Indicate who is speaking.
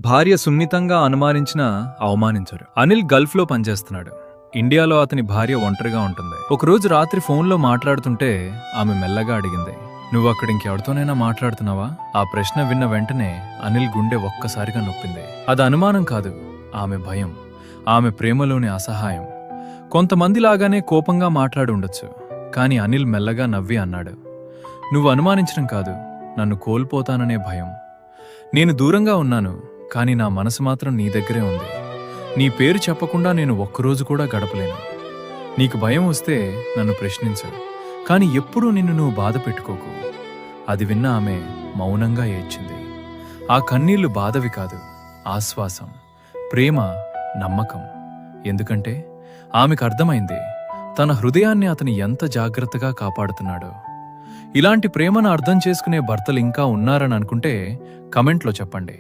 Speaker 1: భార్య సున్నితంగా అనుమానించినా అవమానించరు. అనిల్ గల్ఫ్లో పనిచేస్తున్నాడు. ఇండియాలో అతని భార్య ఒంటరిగా ఉంటుంది. ఒకరోజు రాత్రి ఫోన్లో మాట్లాడుతుంటే ఆమె మెల్లగా అడిగింది, "నువ్వు అక్కడ ఇంకెవరితోనైనా మాట్లాడుతున్నావా?" ఆ ప్రశ్న విన్న వెంటనే అనిల్ గుండె ఒక్కసారిగా నొప్పింది. అది అనుమానం కాదు, ఆమె భయం, ఆమె ప్రేమలోని అసహాయం. కొంతమందిలాగానే కోపంగా మాట్లాడి ఉండొచ్చు, కానీ అనిల్ మెల్లగా నవ్వి అన్నాడు, "నువ్వు అనుమానించడం కాదు, నన్ను కోల్పోతాననే భయం. నేను దూరంగా ఉన్నాను, కానీ నా మనసు మాత్రం నీ దగ్గరే ఉంది. నీ పేరు చెప్పకుండా నేను ఒక్కరోజు కూడా గడపలేను. నీకు భయం వస్తే నన్ను ప్రశ్నించు, కానీ ఎప్పుడూ నిన్ను నువ్వు బాధ పెట్టుకోకు." అది విన్న ఆమె మౌనంగా ఏడ్చింది. ఆ కన్నీళ్లు బాధవి కాదు, ఆశ్వాసం, ప్రేమ, నమ్మకం. ఎందుకంటే ఆమెకు అర్థమైంది, తన హృదయాన్ని అతను ఎంత జాగ్రత్తగా కాపాడుతున్నాడో. ఇలాంటి ప్రేమను అర్థం చేసుకునే భర్తలు ఇంకా ఉన్నారని అనుకుంటే కమెంట్లో చెప్పండి.